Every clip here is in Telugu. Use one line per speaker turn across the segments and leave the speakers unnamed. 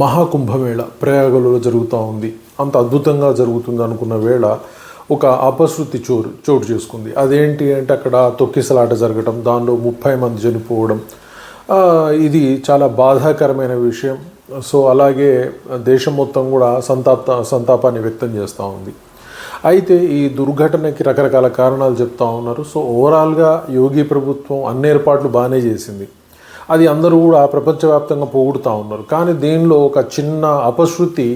మహాకుంభమేళ ప్రయాగలో జరుగుతూ ఉంది. అంత అద్భుతంగా జరుగుతుంది అనుకున్న వేళ ఒక అపశృతి చోటు చేసుకుంది. అదేంటి అంటే అక్కడ తొక్కిసలాట జరగటం, దానిలో 30 మంది చనిపోవడం. ఇది చాలా బాధాకరమైన విషయం. సో అలాగే దేశం మొత్తం కూడా సంతాపాన్ని వ్యక్తం చేస్తూ ఉంది. అయితే ఈ దుర్ఘటనకి రకరకాల కారణాలు చెప్తా ఉన్నారు. సో ఓవరాల్గా యోగి ప్రభుత్వం అన్ని ఏర్పాట్లు బాగానే చేసింది. అది అందరూ కూడా ప్రపంచవ్యాప్తంగా పొగుడుతూ ఉన్నారు. కానీ దీనిలో ఒక చిన్న అపశృతి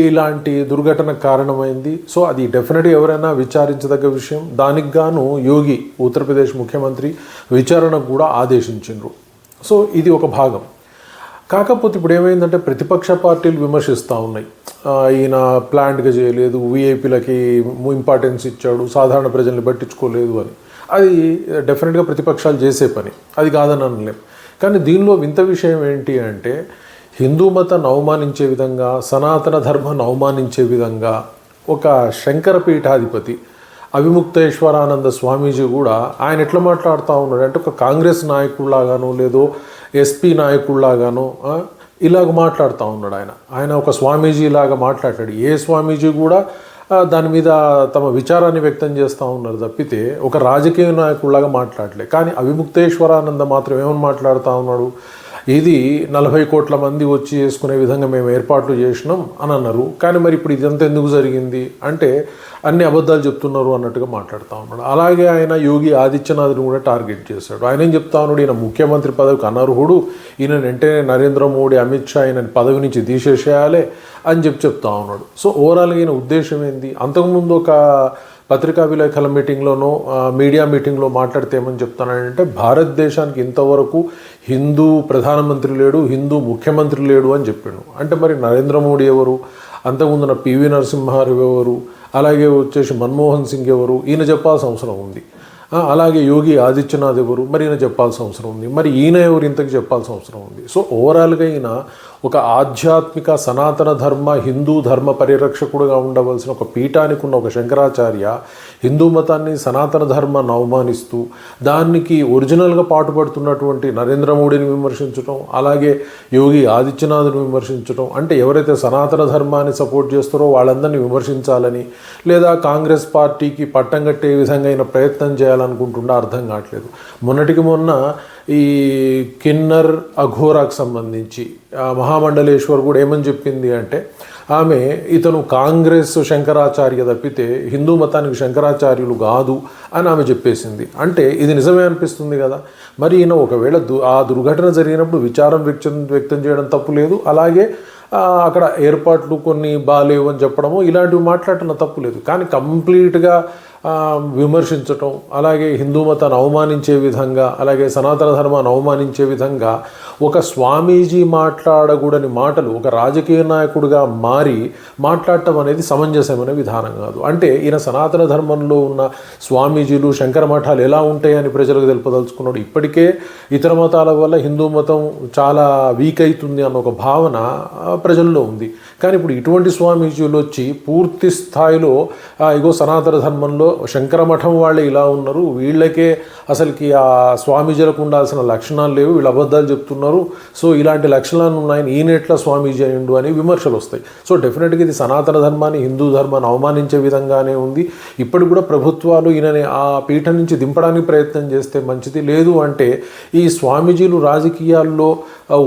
ఇలాంటి దుర్ఘటనకు కారణమైంది. సో అది డెఫినెట్గా ఎవరైనా విచారించదగ్గ విషయం. దానికి గాను యోగి ఉత్తరప్రదేశ్ ముఖ్యమంత్రి విచారణకు కూడా ఆదేశించారు. సో ఇది ఒక భాగం. కాకపోతే ఇప్పుడు ఏమైందంటే ప్రతిపక్ష పార్టీలు విమర్శిస్తూ ఉన్నాయి. ఈయన ప్లాంట్గా చేయలేదు, వీఐపీలకి ఇంపార్టెన్స్ ఇచ్చాడు, సాధారణ ప్రజల్ని పట్టించుకోలేదు అని. అది డెఫినెట్గా ప్రతిపక్షాలు చేసే పని, అది కాదని అనలేం. కానీ దీనిలో వింత విషయం ఏంటి అంటే హిందూ మతాన్ని అవమానించే విధంగా, సనాతన ధర్మాన్ని అవమానించే విధంగా ఒక శంకర పీఠాధిపతి అవిముక్తేశ్వరానంద స్వామీజీ కూడా ఆయన ఎట్లా మాట్లాడుతూ ఉన్నాడు అంటే ఒక కాంగ్రెస్ నాయకుడిలాగానో లేదో ఎస్పీ నాయకుడిలాగానో ఇలాగ మాట్లాడుతూ ఉన్నాడు. ఆయన ఒక స్వామీజీలాగా మాట్లాడాడు. ఏ స్వామీజీ కూడా దాని మీద తమ విచారాన్ని వ్యక్తం చేస్తూ ఉన్నారు తప్పితే ఒక రాజకీయ నాయకుడిలాగా మాట్లాడలే. కానీ అవిముక్తేశ్వరానంద మాత్రం ఏమని మాట్లాడుతూ ఉన్నాడు, ఇది 40 కోట్ల మంది వచ్చి చేసుకునే విధంగా మేము ఏర్పాట్లు చేసినాం అని అన్నారు. కానీ మరి ఇప్పుడు ఇదంతా ఎందుకు జరిగింది అంటే అన్ని అబద్ధాలు చెప్తున్నారు అన్నట్టుగా మాట్లాడుతూ ఉన్నాడు. అలాగే ఆయన యోగి ఆదిత్యనాథ్ని కూడా టార్గెట్ చేశాడు. ఆయన ఏం చెప్తా ఉన్నాడు, ఈయన ముఖ్యమంత్రి పదవికి అనర్హుడు, ఈయన వెంటనే నరేంద్ర మోడీ, అమిత్ షా ఈయన పదవి నుంచి తీసేసేయాలి అని చెప్తా ఉన్నాడు. సో ఓవరాల్గా ఈయన ఉద్దేశం ఏంది, అంతకుముందు ఒక పత్రికా విలేకరుల మీటింగ్లోనో మీడియా మీటింగ్లో మాట్లాడితే ఏమని చెప్తానంటే భారతదేశానికి ఇంతవరకు హిందూ ప్రధానమంత్రి లేడు, హిందూ ముఖ్యమంత్రి లేడు అని చెప్పాడు. అంటే మరి నరేంద్ర మోడీ ఎవరు, అంతకుముందున పివి నరసింహారావు ఎవరు, అలాగే వచ్చేసి మన్మోహన్ సింగ్ ఎవరు, ఈయన చెప్పాల్సిన అవసరం ఉంది. అలాగే యోగి ఆదిత్యనాథ్ ఎవరు, మరి ఈయన చెప్పాల్సిన అవసరం ఉంది. మరి ఈయన ఎవరు ఇంతకు చెప్పాల్సిన అవసరం ఉంది. సో ఓవరాల్గా ఈయన ఒక ఆధ్యాత్మిక సనాతన ధర్మ హిందూ ధర్మ పరిరక్షకుడుగా ఉండవలసిన ఒక పీఠానికి ఉన్న ఒక శంకరాచార్య హిందూ మతాన్ని సనాతన ధర్మాన్ని అవమానిస్తూ దానికి ఒరిజినల్గా పాటుపడుతున్నటువంటి నరేంద్ర మోడీని విమర్శించడం, అలాగే యోగి ఆదిత్యనాథ్ని విమర్శించడం, అంటే ఎవరైతే సనాతన ధర్మాన్ని సపోర్ట్ చేస్తారో వాళ్ళందరినీ విమర్శించాలని లేదా కాంగ్రెస్ పార్టీకి పట్టం కట్టే విధంగా అయిన ప్రయత్నం చేయాలనుకుంటుండే అర్థం కావట్లేదు. మొన్నటికి మొన్న ఈ కిన్నర్ అఘోరాకు సంబంధించి మహామండలేశ్వర్ కూడా ఏమని చెప్పింది అంటే ఆమె ఇతను కాంగ్రెస్ శంకరాచార్య తప్పితే హిందూ మతానికి శంకరాచార్యులు కాదు అని ఆమె చెప్పేసింది. అంటే ఇది నిజమే అనిపిస్తుంది కదా. మరి ఈయన ఒకవేళ ఆ దుర్ఘటన జరిగినప్పుడు విచారం వ్యక్తం చేయడం తప్పు లేదు, అలాగే అక్కడ ఏర్పాట్లు కొన్ని బాలేవు అని చెప్పడము ఇలాంటివి మాట్లాడటం తప్పు లేదు. కానీ కంప్లీట్గా విమర్శించటం, అలాగే హిందూ మతాన్ని అవమానించే విధంగా, అలాగే సనాతన ధర్మాన్ని అవమానించే విధంగా ఒక స్వామీజీ మాట్లాడకూడని మాటలు ఒక రాజకీయ నాయకుడిగా మారి మాట్లాడటం అనేది సమంజసమైన విధానం కాదు. అంటే ఈయన సనాతన ధర్మంలో ఉన్న స్వామీజీలు శంకర మఠాలు ఎలా ఉంటాయని ప్రజలకు తెలుపదలుచుకున్నాడు. ఇప్పటికే ఇతర మతాల వల్ల హిందూ మతం చాలా వీక్ అవుతుంది అన్న ఒక భావన ప్రజల్లో ఉంది. కానీ ఇప్పుడు ఇటువంటి స్వామీజీలు వచ్చి పూర్తి స్థాయిలో ఇగో సనాతన ధర్మంలో శంకర మఠం వాళ్ళే ఇలా ఉన్నారు, వీళ్ళకే అసలుకి ఆ స్వామీజీలకు ఉండాల్సిన లక్షణాలు లేవు, వీళ్ళు అబద్ధాలు చెప్తున్నారు, సో ఇలాంటి లక్షణాలు ఉన్నాయని ఈయన ఎట్లా స్వామీజీ అయ్యిండు అని విమర్శలు వస్తాయి. సో డెఫినెట్గా ఇది సనాతన ధర్మాన్ని హిందూ ధర్మాన్ని అవమానించే విధంగానే ఉంది. ఇప్పటికి కూడా ప్రభుత్వాలు ఈయనని ఆ పీఠం నుంచి దింపడానికి ప్రయత్నం చేస్తే మంచిది. లేదు అంటే ఈ స్వామీజీలు రాజకీయాల్లో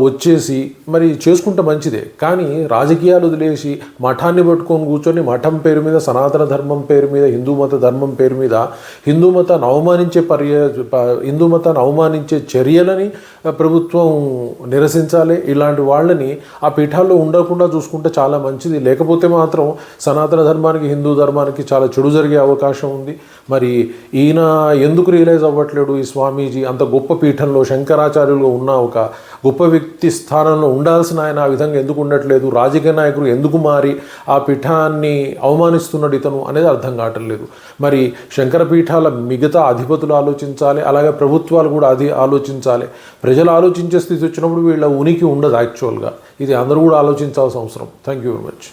వచ్చేసి మరి చేసుకుంటే మంచిదే. కానీ రాజకీయాలు వదిలేసి మఠాన్ని పట్టుకొని కూర్చొని మఠం పేరు మీద, సనాతన ధర్మం పేరు మీద, హిందూ మత ధర్మం పేరు మీద హిందూ మతాన్ని అవమానించే చర్యలని ప్రభుత్వం నిరసించాలి. ఇలాంటి వాళ్ళని ఆ పీఠాల్లో ఉండకుండా చూసుకుంటే చాలా మంచిది. లేకపోతే మాత్రం సనాతన ధర్మానికి హిందూ ధర్మానికి చాలా చెడు జరిగే అవకాశం ఉంది. మరి ఈయన ఎందుకు రియలైజ్ అవ్వట్లేడు, ఈ స్వామీజీ అంత గొప్ప పీఠంలో శంకరాచార్యులుగా ఉన్న ఒక గొప్ప వ్యక్తి స్థానంలో ఉండాల్సిన ఆయన ఆ విధంగా ఎందుకు ఉండట్లేదు, రాజకీయ నాయకుడు ఎందుకు మారి ఆ పీఠాన్ని అవమానిస్తున్నాడు ఇతను అనేది అర్థం కావట్లేదు. మరి శంకర పీఠాల మిగతా అధిపతులు ఆలోచించాలి, అలాగే ప్రభుత్వాలు కూడా ఆలోచించాలి. ప్రజలు ఆలోచించే స్థితి వచ్చినప్పుడు వీళ్ళ ఉనికి ఉండదు యాక్చువల్గా. ఇది అందరూ కూడా ఆలోచించాల్సిన అవసరం. Thank you very much.